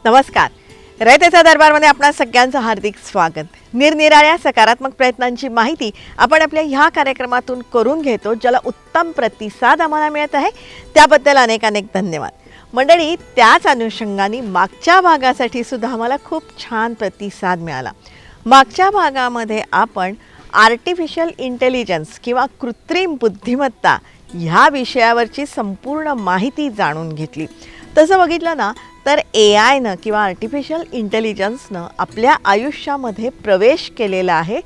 नमस्कार. रयतेचा दरबारमध्ये आपणा सगळ्यांचं हार्दिक स्वागत. निरनिराळ्या सकारात्मक प्रयत्नांची माहिती आपण आपल्या ह्या कार्यक्रमातून करून घेतो, ज्याला उत्तम प्रतिसाद आम्हाला मिळत आहे. त्याबद्दल अनेक अनेक धन्यवाद. मंडळी, त्याच अनुषंगाने मागच्या भागासाठी सुद्धा आम्हाला खूप छान प्रतिसाद मिळाला. मागच्या भागामध्ये आपण आर्टिफिशियल इंटेलिजन्स किंवा कृत्रिम बुद्धिमत्ता ह्या विषयावरची संपूर्ण माहिती जाणून घेतली. तसं बघितलं ना तर AIनं किंवा आर्टिफिशियल इंटेलिजन्सनं आपल्या आयुष्यामध्ये प्रवेश केलेला आहे,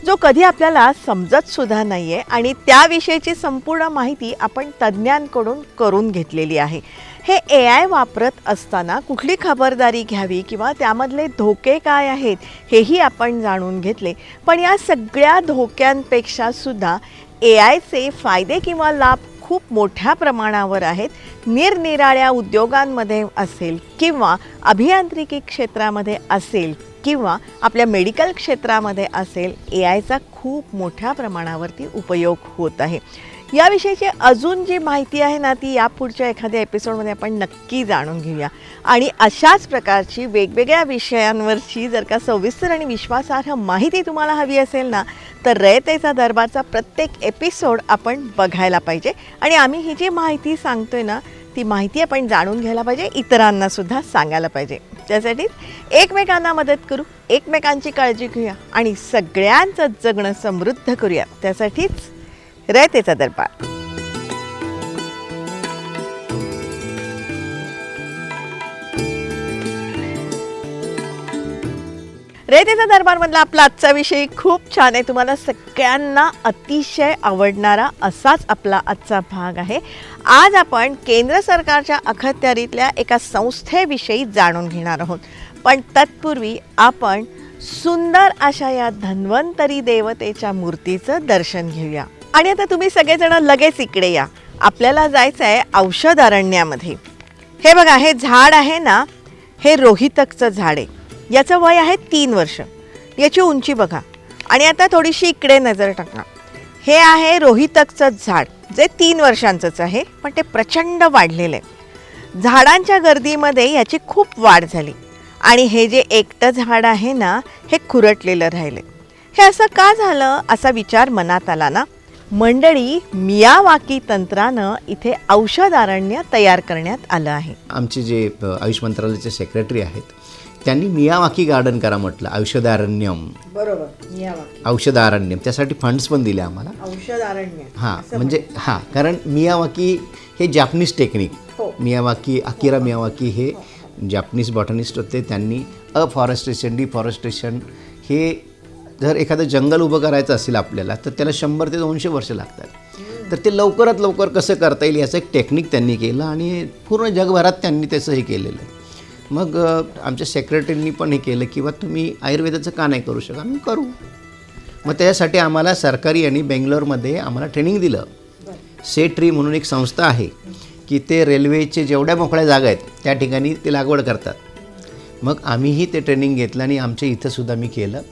जो कधी आपल्याला समजतसुद्धा नाही आहे. आणि त्याविषयीची संपूर्ण माहिती आपण तज्ज्ञांकडून करून घेतलेली आहे. हे AI वापरत असताना कुठली खबरदारी घ्यावी किंवा त्यामधले धोके काय आहेत हेही आपण जाणून घेतले. पण या सगळ्या धोक्यांपेक्षा सुद्धा AIचे फायदे किंवा लाभ खूप मोठ्या प्रमाणावर आहेत. निरनिराळ्या उद्योगांमध्ये असेल किंवा अभियांत्रिकी क्षेत्रामध्ये असेल किंवा आपल्या मेडिकल क्षेत्रामध्ये असेल, AIचा खूप मोठ्या प्रमाणावरती उपयोग होत आहे. याविषयीची अजून जी माहिती आहे ना, ती यापुढच्या एखाद्या एपिसोडमध्ये आपण नक्की जाणून घेऊया. आणि अशाच प्रकारची वेगवेगळ्या विषयांवरची जर का सविस्तर आणि विश्वासार्ह माहिती तुम्हाला हवी असेल ना, तर रयतेचा दरबारचा प्रत्येक एपिसोड आपण बघायला पाहिजे. आणि आम्ही ही जी माहिती सांगतोय ना, ती माहिती आपण जाणून घ्यायला पाहिजे, इतरांनासुद्धा सांगायला पाहिजे. त्यासाठीच एकमेकांना मदत करू, एकमेकांची काळजी घेऊया आणि सगळ्यांचं जगणं समृद्ध करूया. त्यासाठीच रयतेचा दरबार. रयतेचा दरबारमधला आपला आजचा विषय खूप छान आहे. तुम्हाला सगळ्यांना अतिशय आवडणारा असाच आपला आजचा भाग आहे. आज आपण केंद्र सरकारच्या अखत्यारीतल्या एका संस्थेविषयी जाणून घेणार आहोत. पण तत्पूर्वी आपण सुंदर अशा या धन्वंतरी देवतेच्या मूर्तीचं दर्शन घेऊया. आणि आता तुम्ही सगळेजण लगेच इकडे या. आपल्याला जायचं आहे औषध अरण्यामध्ये. हे बघा, हे झाड आहे ना, हे रोहितकचं झाड आहे. याचं वय आहे 3 वर्ष. याची उंची बघा. आणि आता थोडीशी इकडे नजर टाका. हे आहे रोहितकचं झाड, जे 3 वर्षांचंच आहे, पण ते प्रचंड वाढलेलं आहे. झाडांच्या गर्दीमध्ये याची खूप वाढ झाली आणि हे जे एकटं झाड आहे ना, हे खुरटलेलं राहिलं. हे असं का झालं असा विचार मनात आला ना. मंडळी, मियावाकी तंत्रानं इथे औषध अरण्य तयार करण्यात आलं आहे. आमचे जे आयुष मंत्रालयाचे सेक्रेटरी आहेत, त्यांनी मियावाकी गार्डन करा म्हटलं. औषधारण्यम, बरोबर, मियावाकी औषधारण्यम, त्यासाठी फंड्स पण दिले आम्हाला. औषध अरण्य, हां, म्हणजे हां, कारण मियावाकी हे जॅपनीज टेक्निक. मियावाकी, अकिरा मियावाकी हे जॅपनीज बॉटनिस्ट होते. त्यांनी अफॉरेस्टेशन, डिफॉरेस्टेशन, हे जर एखादं जंगल उभं करायचं असेल आपल्याला, तर त्याला 100 ते 200 वर्ष लागतात. तर ते लवकरात लवकर कसं करता येईल याचं एक टेक्निक त्यांनी केलं आणि पूर्ण जगभरात त्यांनी त्याचं हे केलेलं आहे. मग आमच्या सेक्रेटरींनी पण हे केलं की बा तुम्ही आयुर्वेदाचं का नाही करू शकत, आम्ही करू. मग त्याच्यासाठी आम्हाला सरकारी आणि बेंगलोरमध्ये आम्हाला ट्रेनिंग दिलं. सेट्री म्हणून एक संस्था आहे की ते रेल्वेचे जेवढ्या मोकळ्या जागा आहेत त्या ठिकाणी ते लागवड करतात. मग आम्हीही ते ट्रेनिंग घेतलं आणि आमच्या इथंसुद्धा मी केलं.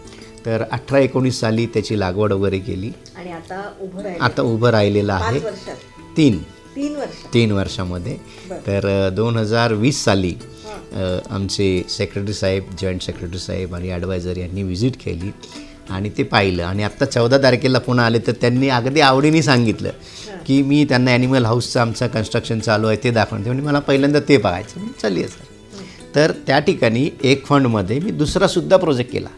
तर 18-19 साली त्याची लागवड वगैरे केली आणि आता उभं राहिलेलं आहे 3 वर्षामध्ये. तर 2020 साली आमचे सेक्रेटरी साहेब, जॉईंट सेक्रेटरी साहेब आणि ॲडवायझर यांनी व्हिजिट केली आणि ते पाहिलं. आणि आत्ता 14 तारखेला पुन्हा आले, तर त्यांनी अगदी आवडीने सांगितलं की मी त्यांना ॲनिमल हाऊसचं आमचं कन्स्ट्रक्शन चालू आहे ते दाखवून. ते म्हणजे मला पहिल्यांदा ते बघायचं. चालेल सर. तर त्या ठिकाणी एक फंडमध्ये मी दुसरासुद्धा प्रोजेक्ट केला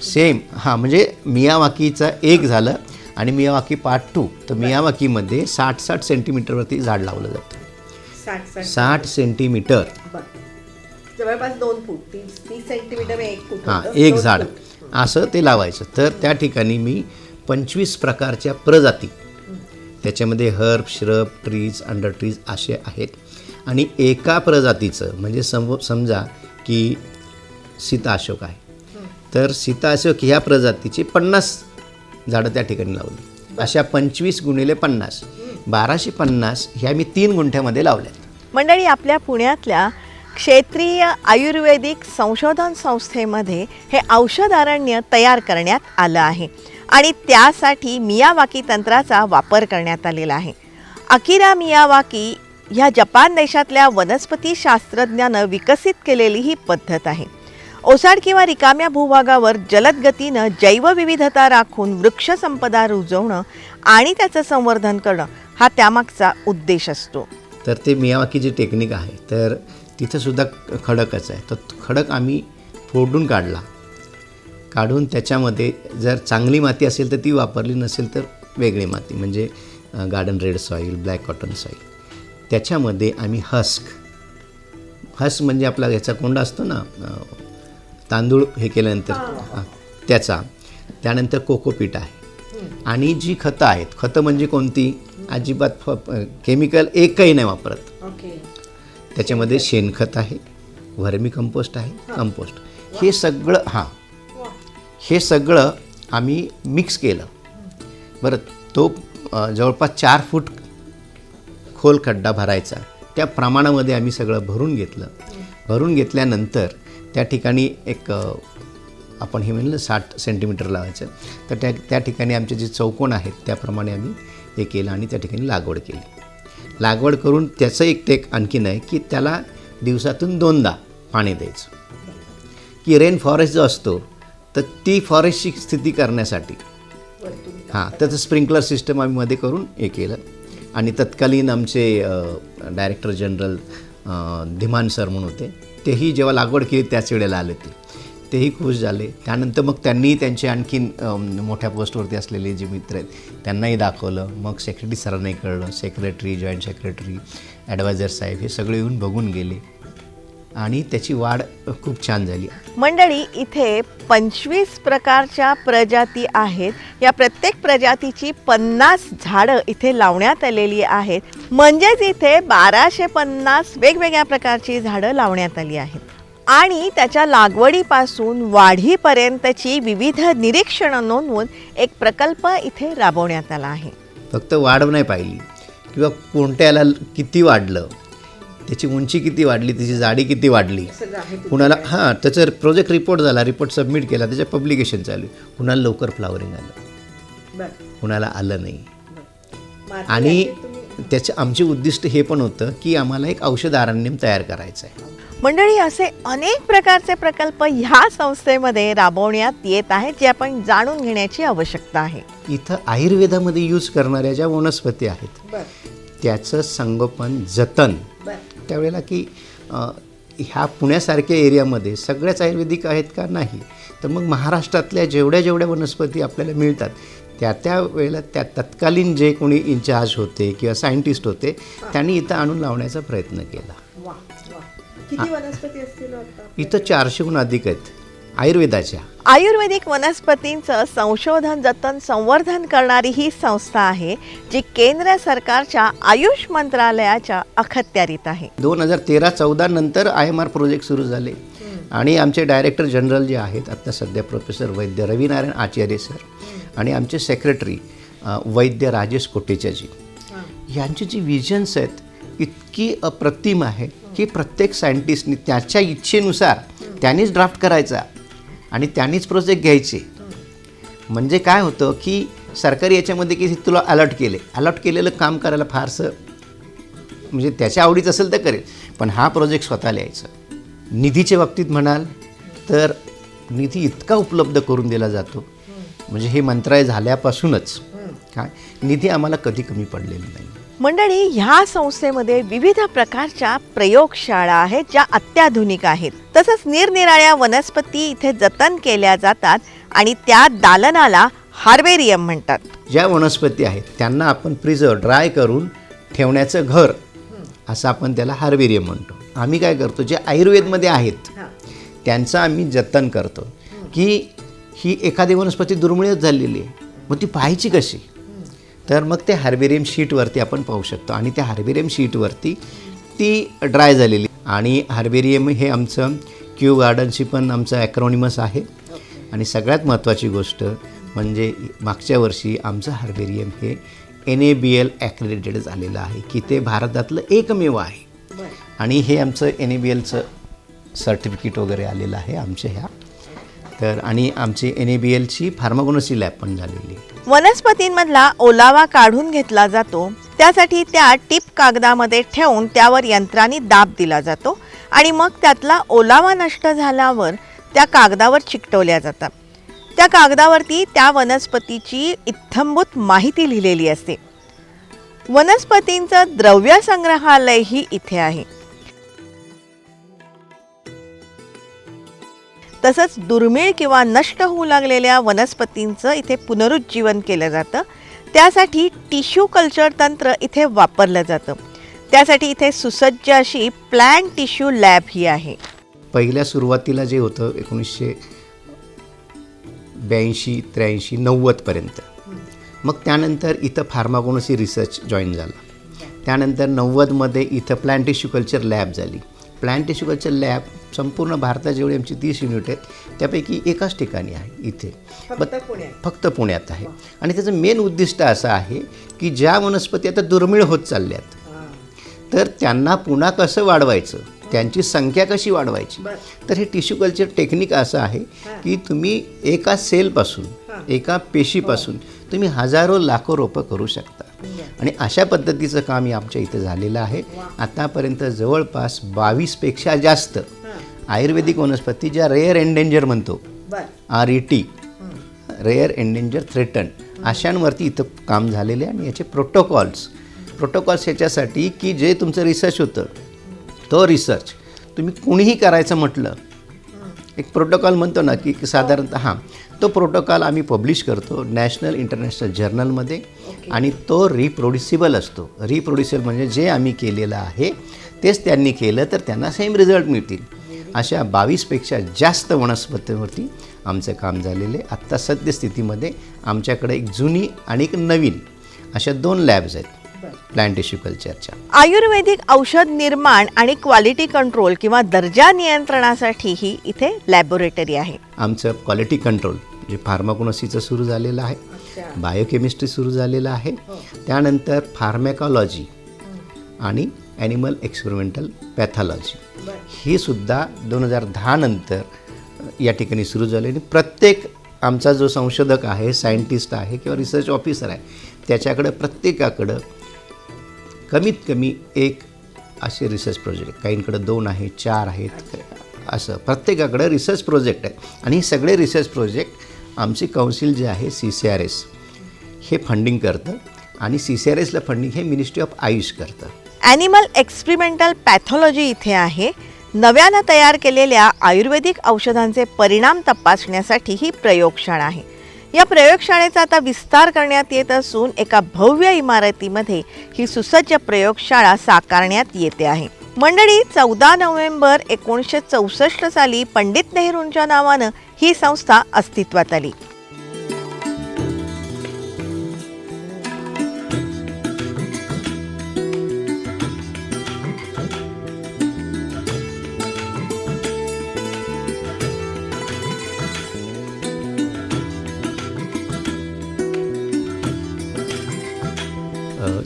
सेम. हां, म्हणजे मियावाकीचा एक झालं आणि मियावाकी पार्ट 2. तर मियावाकीमध्ये 60 सेंटीमीटरवरती झाड लावलं जातं. 60 सेंटीमीटर, जवळपास 2 फूट, 30 सेंटीमीटर, 1 फूट. हां, एक झाड असं ते लावायचं. तर त्या ठिकाणी मी 25 प्रकारच्या प्रजाती, त्याच्यामध्ये herb, shrub, trees, under trees असे आहेत. आणि एका प्रजातीचं म्हणजे समजा की सीता अशोक आहे, तर सीता अशोक ह्या प्रजातीची 50 झाडं त्या ठिकाणी लावली. अशा 25 गुणिले 50 1250 ह्या मी 3 गुंठ्यामध्ये लावल्यात. मंडळी, आपल्या पुण्यातल्या क्षेत्रीय आयुर्वेदिक संशोधन संस्थेमध्ये हे औषध अरण्य तयार करण्यात आलं आहे आणि त्यासाठी मियावाकी तंत्राचा वापर करण्यात आलेला आहे. अकिरा मियावाकी ह्या जपान देशातल्या वनस्पती शास्त्रज्ञानं विकसित केलेली ही पद्धत आहे. ओसाड किंवा रिकाम्या भूभागावर जलद गतीनं जैवविविधता राखून वृक्षसंपदा रुजवणं आणि त्याचं संवर्धन करणं हा त्यामागचा उद्देश असतो. तर ते मियावाकी जी टेक्निक आहे तर तिथंसुद्धा खडकच आहे. तर खडक आम्ही फोडून काढून त्याच्यामध्ये जर चांगली माती असेल तर ती वापरली, नसेल तर वेगळी माती म्हणजे garden red soil, black cotton soil, त्याच्यामध्ये आम्ही हस्क म्हणजे आपला याचा कोंडा असतो ना, तांदूळ हे केल्यानंतर त्याचा, त्यानंतर कोकोपीट आहे आणि जी खतं आहेत, खतं म्हणजे कोणती, अजिबात केमिकल एकही नाही वापरत. त्याच्यामध्ये शेणखत आहे, व्हर्मी कंपोस्ट आहे, कंपोस्ट, हे सगळं आम्ही मिक्स केलं. बरं, तो जवळपास 4 फूट खोल खड्डा भरायचा, त्या प्रमाणामध्ये आम्ही सगळं भरून घेतलं. भरून घेतल्यानंतर त्या ठिकाणी एक आपण हे म्हणलं 60 सेंटीमीटर लावायचं. तर त्या ठिकाणी आमचे जे चौकोन आहेत त्याप्रमाणे आम्ही हे केलं आणि त्या ठिकाणी लागवड केली. लागवड करून त्याचं एक टेक आणखीन आहे की त्याला दिवसातून 2दा पाणी द्यायचं. की रेन फॉरेस्ट जो असतो तर ती फॉरेस्टची स्थिती करण्यासाठी त्याचं स्प्रिंकलर सिस्टम आम्ही मध्ये करून हे केलं. आणि तत्कालीन आमचे डायरेक्टर जनरल धीमान सर म्हणून होते, तेही जेव्हा लागवड केली त्याच वेळेला आले, तेही खुश झाले. त्यानंतर मग त्यांनी त्यांचे आणखीन मोठ्या पोस्टवरती असलेले जे मित्र आहेत त्यांनाही दाखवलं. मग सेक्रेटरी सरांनाही कळलं, सेक्रेटरी, जॉईंट सेक्रेटरी, ॲडवायझर साहेब हे सगळे येऊन बघून गेले आणि त्याची वाढ खूप छान झाली. मंडळी, इथे 25 प्रकारच्या प्रजाती आहेत. या प्रत्येक प्रजातीची 50 झाडं इथे लावण्यात आलेली आहेत. म्हणजेच इथे 1250 वेगवेगळ्या प्रकारची झाडं लावण्यात आली आहेत आणि त्याच्या लागवडीपासून वाढीपर्यंतची विविध निरीक्षणं नोंदवून एक प्रकल्प इथे राबवण्यात आला आहे. फक्त वाढ नाही पाहिली किंवा कोणत्याला किती वाढलं, त्याची उंची किती वाढली, त्याची जाडी किती वाढली, कुणाला त्याचा प्रोजेक्ट रिपोर्ट झाला, रिपोर्ट सबमिट केला, त्याचं पब्लिकेशन चालू. कुणाला लवकर फ्लावरिंग आलं, कुणाला आलं नाही. आणि त्याचं आमचे उद्दिष्ट हे पण होतं की आम्हाला एक औषध अरण्य तयार करायचं आहे. मंडळी, असे अनेक प्रकारचे प्रकल्प ह्या संस्थेमध्ये राबवण्यात येत आहेत जे आपण जाणून घेण्याची आवश्यकता आहे. इथं आयुर्वेदामध्ये यूज करणाऱ्या ज्या वनस्पती आहेत त्याचं संगोपन, जतन, त्यावेळेला की ह्या पुण्यासारख्या एरियामध्ये सगळ्याच आयुर्वेदिक आहेत का, नाही. तर मग महाराष्ट्रातल्या जेवढ्या वनस्पती आपल्याला मिळतात त्या वेळेला त्या तत्कालीन जे कोणी इन्चार्ज होते किंवा सायंटिस्ट होते त्यांनी इथं आणून लावण्याचा प्रयत्न केला. किती वनस्पती असतील? इथं 400हून अधिक आहेत आयुर्वेदाच्या. आयुर्वेदिक वनस्पतींचं संशोधन, जतन, संवर्धन करणारी ही संस्था आहे जी केंद्र सरकारच्या आयुष मंत्रालयाच्या अखत्यारीत आहे. 2013-14 नंतर IMR प्रोजेक्ट सुरू झाले आणि आमचे डायरेक्टर जनरल जे आहेत आता सध्या प्रोफेसर वैद्य रविनारायण आचार्य सर आणि आमचे सेक्रेटरी वैद्य राजेश कोटेचाजी, यांची जी विजन्स आहेत इतकी अप्रतिम आहे की प्रत्येक सायंटिस्टनी त्याच्या इच्छेनुसार त्यांनीच ड्राफ्ट करायचा आणि त्यांनीच प्रोजेक्ट घ्यायचे. म्हणजे काय होतं की सरकारी याच्यामध्ये की तुला अलॉट केलेलं काम करायला फारसं म्हणजे त्याच्या आवडीचं असेल तर करेल, पण हा प्रोजेक्ट स्वतः लिहायचा. निधीच्या बाबतीत म्हणाल तर निधी इतका उपलब्ध करून दिला जातो, म्हणजे हे मंत्रालय झाल्यापासूनच काय निधी आम्हाला कधी कमी पडलेला नाही. मंडळी, ह्या संस्थेमध्ये विविध प्रकारच्या प्रयोगशाळा आहेत ज्या अत्याधुनिक आहेत. तसंच निरनिराळ्या वनस्पती इथे जतन केल्या जातात आणि त्या दालनाला हार्बेरियम म्हणतात. ज्या वनस्पती आहेत त्यांना आपण प्रिझर्व, ड्राय करून ठेवण्याचं घर असं आपण त्याला हार्बेरियम म्हणतो. आम्ही काय करतो, जे आयुर्वेदमध्ये आहेत त्यांचं आम्ही जतन करतो की ही एखादी वनस्पती दुर्मिळच झालेली आहे, मग ती पाहायची कशी. तर मग ते हार्बेरियम शीटवरती आपण पाहू शकतो आणि त्या हार्बेरियम शीटवरती ती ड्राय झालेली. आणि हार्बेरियम हे आमचं क्यू गार्डनशी पण आमचं ॲक्रोनिमस आहे. आणि सगळ्यात महत्त्वाची गोष्ट म्हणजे मागच्या वर्षी आमचं हार्बेरियम हे NABL ॲक्रेडिटेड झालेलं आहे की ते भारतातलं एकमेव आहे. आणि हे आमचं NABLचं सर्टिफिकेट वगैरे आलेलं आहे आमच्या ह्या. तर आणि आमची NABLची फार्माकोनॉसी लॅब पण झालेली आहे. वनस्पतींमधला ओलावा काढून घेतला जातो, त्यासाठी त्या टिप कागदामध्ये ठेवून त्यावर यंत्राने दाब दिला जातो आणि मग त्यातला ओलावा नष्ट झाल्यावर त्या कागदावर चिकटवल्या जातात. त्या कागदावरती त्या वनस्पतीची इत्थंभूत माहिती लिहिलेली असते. वनस्पतींचं द्रव्य संग्रहालयही इथे आहे. तसंच दुर्मिळ किंवा नष्ट होऊ लागलेल्या वनस्पतींचं इथे पुनरुज्जीवन केलं जातं. त्यासाठी टिश्यू कल्चर तंत्र इथे वापरलं जातं. त्यासाठी इथे सुसज्ज अशी प्लांट टिश्यू लॅब ही आहे. पहिल्या सुरुवातीला जे होतं 1982, 83, 90पर्यंत. मग त्यानंतर इथं फार्माकोनॉसी रिसर्च जॉईन झाला. त्यानंतर 90मध्ये इथं प्लांट टिश्यू कल्चर लॅब झाली. प्लांट टिश्यू कल्चर लॅब संपूर्ण भारतात जेवढी आमची 30 युनिट आहेत त्यापैकी एकाच ठिकाणी आहे इथे, फक्त पुण्यात आहे. आणि त्याचं मेन उद्दिष्ट असं आहे की ज्या वनस्पती आता दुर्मिळ होत चालल्यात तर त्यांना पुन्हा कसं वाढवायचं, त्यांची संख्या कशी वाढवायची. तर हे टिश्यू कल्चर टेक्निक असं आहे की तुम्ही एका सेलपासून, एका पेशीपासून तुम्ही हजारो लाखो रोपं करू शकता. आणि अशा पद्धतीचं काम आमच्या इथं झालेलं आहे. आतापर्यंत जवळपास 22पेक्षा जास्त आयुर्वेदिक वनस्पती ज्या रेअर एंडेंजर म्हणतो, RET, रेअर एंडेंजर थ्रेटन, अशांवरती इथं काम झालेलं आहे. आणि याचे प्रोटोकॉल्स याच्यासाठी की जे तुमचं रिसर्च होतं तो रिसर्च तुम्ही कुणीही करायचं म्हटलं, एक प्रोटोकॉल म्हणतो ना की साधारणतः तो प्रोटोकॉल आम्ही पब्लिश करतो नॅशनल इंटरनॅशनल जर्नलमध्ये. आणि तो रिप्रोड्युसिबल असतो. रिप्रोड्युसिबल म्हणजे जे आम्ही केलेलं आहे तेच त्यांनी केलं तर त्यांना सेम रिझल्ट मिळतील. अशा 22पेक्षा जास्त वनस्पतींवरती आमचं काम झालेलं आहे. आत्ता सद्यस्थितीमध्ये आमच्याकडे एक जुनी आणि एक नवीन अशा 2 लॅब्स आहेत प्लांट टिश्यू कल्चरच्या. आयुर्वेदिक औषध निर्माण आणि क्वालिटी कंट्रोल किंवा दर्जा नियंत्रणासाठीही इथे लॅबोरेटरी आहे. आमचं क्वालिटी कंट्रोल जे फार्माकोनॉसीचं सुरू झालेलं आहे, बायोकेमिस्ट्री सुरू झालेलं आहे, त्यानंतर फार्मॅकॉलॉजी आणि ॲनिमल एक्सपेरिमेंटल पॅथॉलॉजी ही सुद्धा 2010 नंतर या ठिकाणी सुरू झाले. आणि प्रत्येक आमचा जो संशोधक आहे, सायंटिस्ट आहे किंवा रिसर्च ऑफिसर आहे त्याच्याकडं प्रत्येकाकडं कमीत कमी एक असे रिसर्च प्रोजेक्ट, काहींकडं 2 आहेत, 4 आहेत, असं प्रत्येकाकडं रिसर्च प्रोजेक्ट आहे. आणि हे सगळे रिसर्च प्रोजेक्ट आमची काउन्सिल जे आहे CCRS हे फंडिंग करतं. आणि CCRSला फंडिंग हे मिनिस्ट्री ऑफ आयुष करतं. ॲनिमल एक्सपेरिमेंटल पॅथॉलॉजी इथे आहे. नव्यानं तयार केलेल्या आयुर्वेदिक औषधांचे परिणाम तपासण्यासाठी ही प्रयोगशाळा आहे. या प्रयोगशाळेचा आता विस्तार करण्यात येत असून एका भव्य इमारतीमध्ये ही सुसज्ज प्रयोगशाळा साकारण्यात येते आहे. मंडळी, 14 नोव्हेंबर 1964 साली पंडित नेहरूंच्या नावानं ही संस्था अस्तित्वात आली.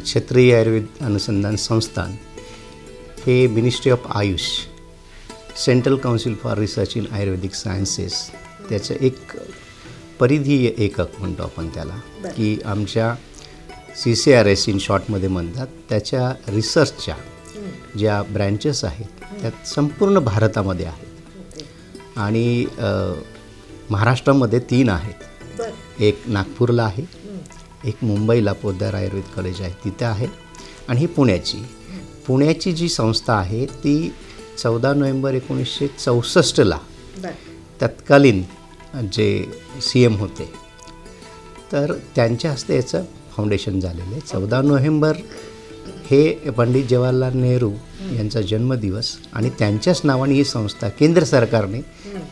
क्षेत्रीय आयुर्वेद अनुसंधान संस्थान हे ministry of Ayush, central council for research in Ayurvedic sciences, त्याचं एक परिधीय एकक म्हणतो आपण त्याला, की आमच्या CCRS इन शॉर्टमध्ये म्हणतात, त्याच्या रिसर्चच्या ज्या ब्रँचेस आहेत त्यात संपूर्ण भारतामध्ये आहेत. आणि महाराष्ट्रामध्ये 3 आहेत. एक नागपूरला आहे, एक मुंबईला पोद्दार आयुर्वेद कॉलेज आहे तिथे आहे, आणि ही पुण्याची जी संस्था आहे ती 14 नोव्हेंबर 1964ला तत्कालीन जे CM होते तर त्यांच्या हस्ते याचं फाउंडेशन झालेलं आहे. 14 नोव्हेंबर हे पंडित जवाहरलाल नेहरू यांचा जन्मदिवस आणि त्यांच्याच नावाने ही संस्था केंद्र सरकारने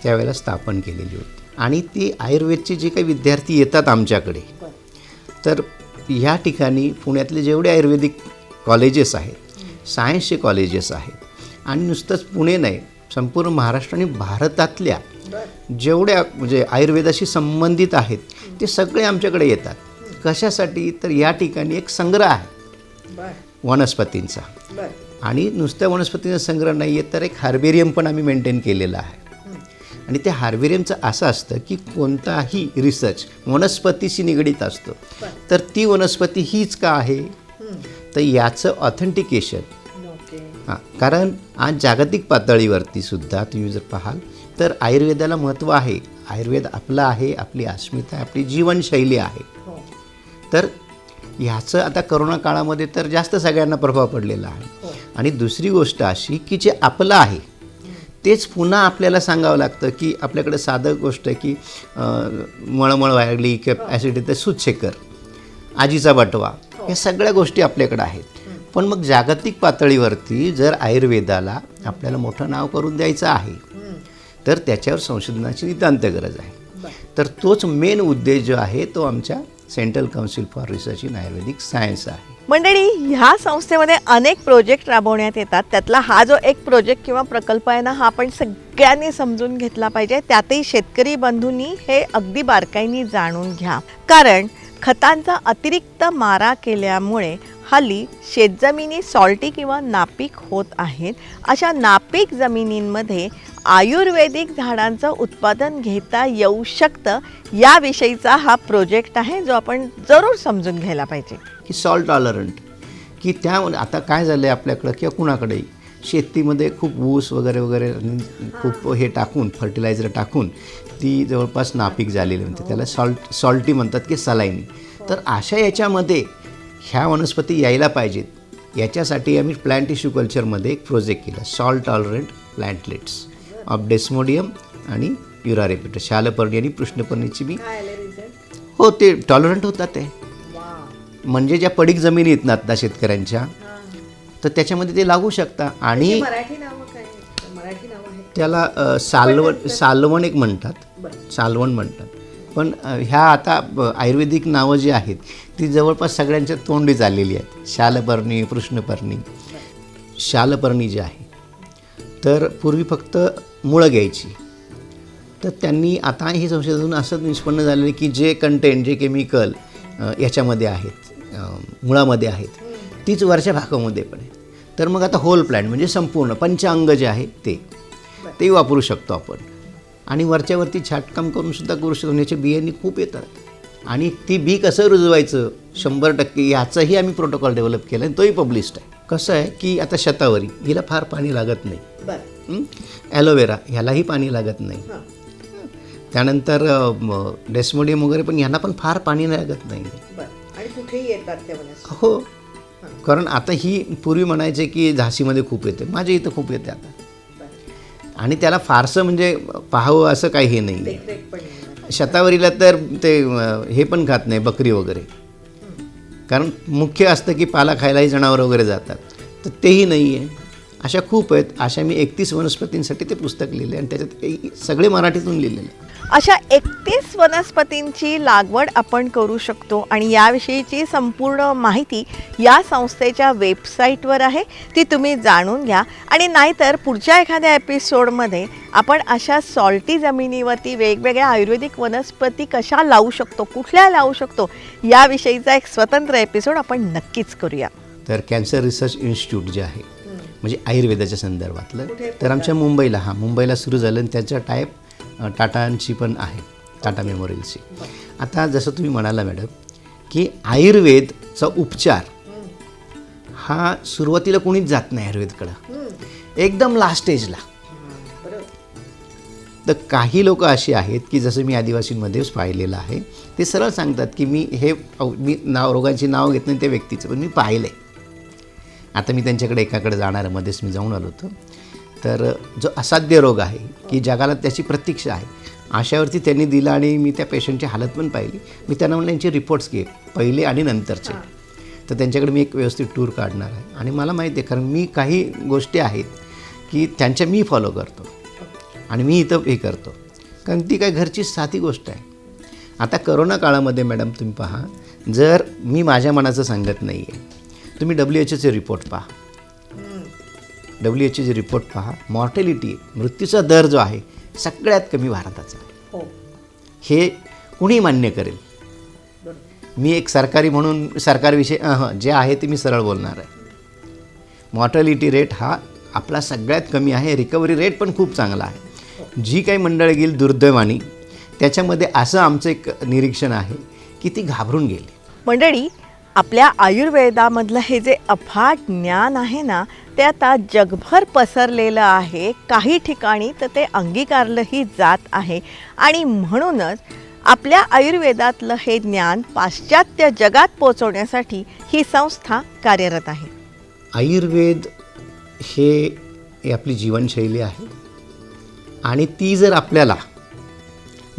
त्यावेळेला स्थापन केलेली होती. आणि ती आयुर्वेदचे जे काही विद्यार्थी येतात आमच्याकडे, तर ह्या ठिकाणी पुण्यातले जेवढे आयुर्वेदिक कॉलेजेस आहेत, सायन्सचे कॉलेजेस आहेत, आणि नुसतंच पुणे नाही, संपूर्ण महाराष्ट्र आणि भारतातल्या जेवढ्या म्हणजे आयुर्वेदाशी संबंधित आहेत ते सगळे आमच्याकडे येतात. कशासाठी? तर या ठिकाणी एक संग्रह आहे वनस्पतींचा, आणि नुसत्या वनस्पतींचा संग्रह नाही आहे तर एक हार्बेरियम पण आम्ही मेंटेन केलेलं आहे. आणि त्या हार्बेरियमचं असं असतं की कोणताही रिसर्च वनस्पतीशी निगडीत असतो, तर ती वनस्पती हीच का आहे, तर याचं ऑथेंटिकेशन. हां, कारण आज जागतिक पातळीवरती सुद्धा तुम्ही जर पाहाल तर आयुर्वेदाला महत्त्व आहे. आयुर्वेद आपला आहे, आपली अस्मिता आहे, आपली जीवनशैली आहे. तर ह्याचं आता करोना काळामध्ये तर जास्त सगळ्यांना प्रभाव पडलेला आहे. आणि दुसरी गोष्ट अशी की जे आपलं आहे तेच पुन्हा आपल्याला सांगावं लागतं, की आपल्याकडे साधं गोष्ट आहे की मळमळ वागली किंवा ॲसिडिटी तर सुचेकर, आजीचा बटवा, या सगळ्या गोष्टी आपल्याकडे आहेत. पण मग जागतिक पातळीवरती जर आयुर्वेदाला आपल्याला मोठं नाव करून द्यायचं आहे तर त्याच्यावर संशोधनाची नितांत गरज आहे. तर तोच मेन उद्देश जो आहे तो आमच्या central council for research in Ayurvedic science आहे. मंडळी, ह्या संस्थेमध्ये अनेक प्रोजेक्ट राबवण्यात येतात. त्यातला हा जो एक प्रोजेक्ट किंवा प्रकल्प आहे ना, हा आपण सगळ्यांनी समजून घेतला पाहिजे. त्यातही शेतकरी बंधूंनी हे अगदी बारकाईने जाणून घ्या. कारण खतांचा अतिरिक्त मारा केल्यामुळे हल्ली शेतजमिनी सॉल्टी किंवा नापीक होत आहेत. अशा नापीक जमिनींमध्ये आयुर्वेदिक झाडांचं उत्पादन घेता येऊ शकतं, याविषयीचा हा प्रोजेक्ट आहे जो आपण जरूर समजून घ्यायला पाहिजे. की सॉल्ट टॉलरंट, की त्या आता काय झालं आहे आपल्याकडं किंवा कुणाकडेही शेतीमध्ये खूप ऊस वगैरे वगैरे खूप हे टाकून फर्टिलायझर टाकून ती जवळपास नापीक झालेली म्हणते, त्याला सॉल्टी म्हणतात की सलाईनी. तर अशा याच्यामध्ये ह्या वनस्पती यायला पाहिजेत. याच्यासाठी आम्ही प्लांट टिश्यू कल्चरमध्ये एक प्रोजेक्ट केला, सॉल्ट टॉलरंट प्लॅन्टलेट्स ऑफ डेस्मोडियम आणि युरारेपिटा, शालपर्णी आणि पृष्ठपर्णीची मी हो ते टॉलरंट होतात ते. म्हणजे ज्या पडीक जमिनी आहेत ना आता शेतकऱ्यांच्या, तर त्याच्यामध्ये ते लागू शकता. आणि त्याला सालवण एक म्हणतात, सालवण म्हणतात. पण ह्या आता आयुर्वेदिक नावं जी आहेत ती जवळपास सगळ्यांच्या तोंडी चाललेली आहेत. शालपर्णी, पृष्ठपर्णी. शालपर्णी जी आहे तर पूर्वी फक्त मुळं घ्यायची, तर त्यांनी आता हे संशोधन असं निष्पन्न झालेलं आहे की जे कंटेंट, जे केमिकल याच्यामध्ये आहेत, मुळामध्ये आहेत, तीच वरच्या भागामध्ये पण आहे. तर मग आता होल प्लॅन्ट म्हणजे संपूर्ण पंचांग जे आहे ते वापरू शकतो आपण. आणि वरच्यावरती छाटकाम करून सुद्धा करू शकतो. याच्या बियांनी खूप येतात. आणि ती बी कसं रुजवायचं 100% याचाही आम्ही प्रोटोकॉल डेव्हलप केला आणि तोही पब्लिश्ड आहे. कसं आहे की आता शतावरी हिला फार पाणी लागत नाही, ॲलोवेरा ह्यालाही पाणी लागत नाही, त्यानंतर डेस्मोडियम वगैरे पण यांना पण फार पाणी लागत नाही. हो, कारण आता ही पूर्वी म्हणायचे की झाशीमध्ये खूप येते, माझ्या इथं खूप येते आता. आणि त्याला फारसं म्हणजे पाहावं असं काही हे नाही आहे. शतावरीला तर ते हे पण खात नाही बकरी वगैरे, कारण मुख्य असतं की पाला खायलाही जनावरं वगैरे जातात, तर तेही नाही आहे. अशा खूप आहेत. अशा मी 31 वनस्पतींसाठी ते पुस्तक लिहिले आणि त्याच्यात सगळे मराठीतून लिहिलेले. अशा 31 वनस्पतींची लागवड आपण करू शकतो आणि याविषयीची संपूर्ण माहिती या संस्थेच्या वेबसाईटवर आहे, ती तुम्ही जाणून घ्या. आणि नाहीतर पुढच्या एखाद्या एपिसोडमध्ये आपण अशा सॉल्टी जमिनीवरती वेगवेगळ्या आयुर्वेदिक वनस्पती कशा लावू शकतो, कुठल्या लावू शकतो, याविषयीचा एक स्वतंत्र एपिसोड आपण नक्कीच करूया. तर कॅन्सर रिसर्च इन्स्टिट्यूट जे आहे म्हणजे आयुर्वेदाच्या संदर्भातलं, तर आमच्या मुंबईला सुरू झालं आणि त्याच्या टाईप टाटांची पण आहे, टाटा मेमोरियलची. आता जसं तुम्ही म्हणाला मॅडम की आयुर्वेदचा उपचार हा सुरुवातीला कोणीच जात नाही आयुर्वेदकडं, एकदम लास्ट स्टेजला. तर काही लोक अशी आहेत की जसं मी आदिवासींमध्येच पाहिलेलं आहे, ते सरळ सांगतात की मी रोगांची नाव घेत नाही त्या व्यक्तीचं, पण मी पाहिलं आहे. आता मी त्यांच्याकडे एकाकडे जाणार मध्येच मी जाऊन आलो होतो. तर जो असाध्य रोग आहे की जगाला त्याची प्रतीक्षा आहे, अशावरती त्यांनी दिला आणि मी त्या पेशंटची हालत पण पाहिली. मी त्यांना म्हणलं यांचे रिपोर्ट्स घे पहिले आणि नंतरचे. तर त्यांच्याकडे मी एक व्यवस्थित टूर काढणार आहे. आणि मला माहिती आहे, कारण मी काही गोष्टी आहेत की त्यांच्या मी फॉलो करतो आणि मी इथं हे करतो, कारण ती काय घरची साधी गोष्ट आहे. आता करोना काळामध्ये मॅडम तुम्ही पहा, जर मी माझ्या मनाचं सांगत नाही आहे, तुम्ही WHOचे रिपोर्ट पहा, WHOचे रिपोर्ट पहा, मॉर्टॅलिटी मृत्यूचा दर जो आहे सगळ्यात कमी भारताचा आहे. हे कुणी मान्य करेल. मी एक सरकारी म्हणून सरकारविषयी जे आहे ते मी सरळ बोलणार आहे. मॉर्टॅलिटी रेट हा आपला सगळ्यात कमी आहे. रिकव्हरी रेट पण खूप चांगला आहे. जी काही मंडळी गेली दुर्दैवानी, त्याच्यामध्ये असं आमचं एक निरीक्षण आहे की ती घाबरून गेली. मंडळी, आपल्या आयुर्वेदामधलं हे जे अफाट ज्ञान आहे ना, ते आता जगभर पसरलेलं आहे. काही ठिकाणी तर ते अंगीकारलंही जात आहे आणि म्हणूनच आपल्या आयुर्वेदातलं हे ज्ञान पाश्चात्य जगात पोचवण्यासाठी ही संस्था कार्यरत आहे. आयुर्वेद हे आपली जीवनशैली आहे आणि ती जर आपल्याला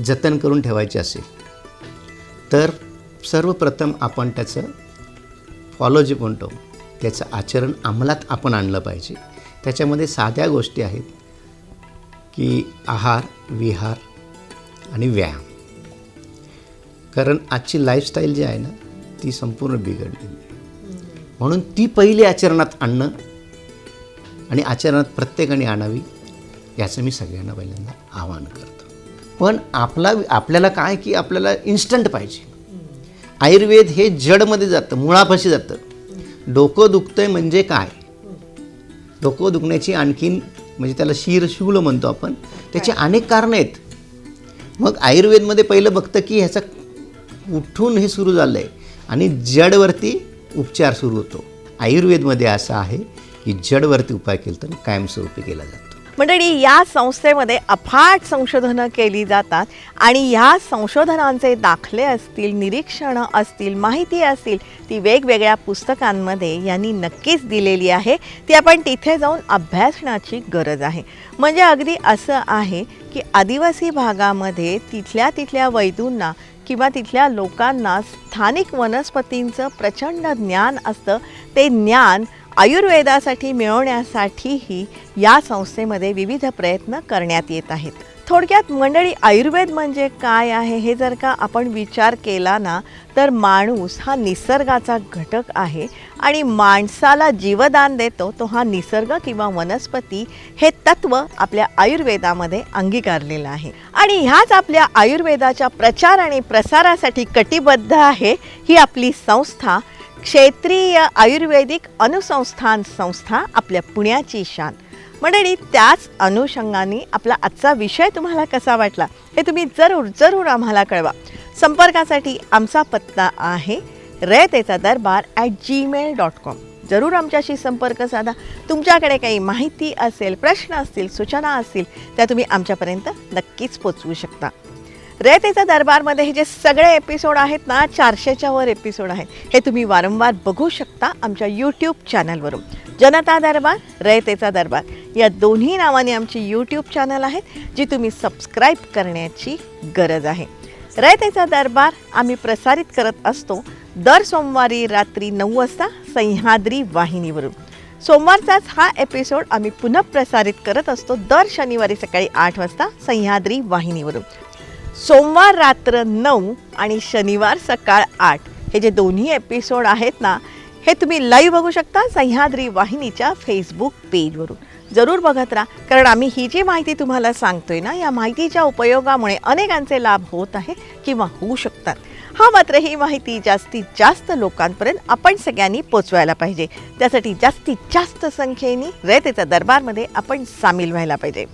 जतन करून ठेवायची असेल तर सर्वप्रथम आपण त्याचं फॉलो जे म्हणतो त्याचं आचरण अंमलात आपण आणलं पाहिजे. त्याच्यामध्ये साध्या गोष्टी आहेत की आहार, विहार आणि व्यायाम. कारण आजची लाईफस्टाईल जी आहे ना ती संपूर्ण बिघडलेली आहे. म्हणून ती पहिली आचरणात आणणं आणि आचरणात प्रत्येकाने आणावी याचं मी सगळ्यांना पहिल्यांदा आवाहन करतो. पण आपल्याला काय की आपल्याला इन्स्टंट पाहिजे. आयुर्वेद हे जडमध्ये जातं, मुळापाशी जातं. डोकं दुखतंय म्हणजे काय, डोकं दुखण्याची आणखीन म्हणजे त्याला शूल म्हणतो आपण, त्याची अनेक कारणं आहेत. मग आयुर्वेदमध्ये पहिलं बघतं की ह्याचा उठून हे सुरू झालं आहे आणि जडवरती उपचार सुरू होतो. आयुर्वेदमध्ये असं आहे की जडवरती उपाय केला तर कायमस्वरूपी केला जातो. मंडळी, या संस्थेमध्ये अफाट संशोधनं केली जातात आणि ह्या संशोधनांचे दाखले असतील, निरीक्षणं असतील, माहिती असतील, ती वेगवेगळ्या पुस्तकांमध्ये यांनी नक्कीच दिलेली आहे. ती आपण तिथे जाऊन अभ्यासण्याची गरज आहे. म्हणजे अगदी असं आहे की आदिवासी भागामध्ये तिथल्या वैद्यांना किंवा तिथल्या लोकांना स्थानिक वनस्पतींचं प्रचंड ज्ञान असतं. ते ज्ञान आयुर्वेदासाठी मिळवण्यासाठीही या संस्थेमध्ये विविध प्रयत्न करण्यात येत आहेत. थोडक्यात मंडळी, आयुर्वेद म्हणजे काय आहे हे जर का आपण विचार केला ना तर माणूस हा निसर्गाचा घटक आहे आणि माणसाला जीवदान देतो तो हा निसर्ग किंवा वनस्पती, हे तत्त्व आपल्या आयुर्वेदामध्ये अंगीकारलेलं आहे. आणि ह्याच आपल्या आयुर्वेदाच्या प्रचार आणि प्रसारासाठी कटिबद्ध आहे ही आपली संस्था, क्षेत्रीय आयुर्वेदिक अनुसंधान संस्था, आपल्या पुण्याची शान. मंडळी, त्याच अनुषंगाने आपला आजचा विषय तुम्हाला कसा वाटला हे तुम्ही जरूर आम्हाला कळवा. संपर्कासाठी आमचा पत्ता आहे rayatecadarbar@gmail.com. जरूर आमच्याशी संपर्क साधा. तुमच्याकडे काही माहिती असेल, प्रश्न असतील, सूचना असतील त्या तुम्ही आमच्यापर्यंत नक्कीच पोचवू शकता. रयतेचा दरबारमध्ये हे जे सगळे एपिसोड आहेत ना, 400च्या वर एपिसोड आहेत, हे तुम्ही वारंवार बघू शकता आमच्या यूट्यूब चॅनलवरून. जनता दरबार, रयतेचा दरबार या दोन्ही नावाने आमची यूट्यूब चॅनल आहेत, जी तुम्ही सबस्क्राईब करण्याची गरज आहे. रयतेचा दरबार आम्ही प्रसारित करत असतो दर सोमवारी रात्री 9 वाजता सह्याद्री वाहिनीवरून. सोमवारचाच हा एपिसोड आम्ही पुन्हा प्रसारित करत असतो दर शनिवारी सकाळी 8 वाजता सह्याद्री वाहिनीवरून. सोमवार रात्र 9 आणि शनिवार सकाळ 8 हे जे दोन्ही एपिसोड आहेत ना, हे तुम्ही लाईव्ह बघू शकता सह्याद्री वाहिनीच्या फेसबुक पेजवरून. जरूर बघत राहा, कारण आम्ही ही जी माहिती तुम्हाला सांगतोय ना, या माहितीच्या उपयोगामुळे अनेकांचे लाभ होत आहे किंवा होऊ शकतात. हा मात्र ही माहिती जास्तीत जास्त लोकांपर्यंत आपण सगळ्यांनी पोचवायला पाहिजे. त्यासाठी जास्तीत जास्त संख्येने रयतेच्या दरबारमध्ये आपण सामील व्हायला पाहिजे.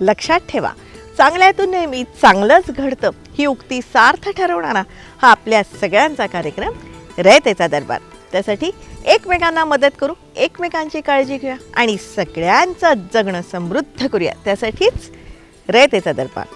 लक्षात ठेवा, चांगल्यातून नेहमी चांगलंच घडतं ही उक्ती सार्थ ठरवणारा हा आपल्या सगळ्यांचा कार्यक्रम रयतेचा दरबार. त्यासाठी एकमेकांना मदत करू, एकमेकांची काळजी घेऊया आणि सगळ्यांचं जगणं समृद्ध करूया. त्यासाठीच रयतेचा दरबार.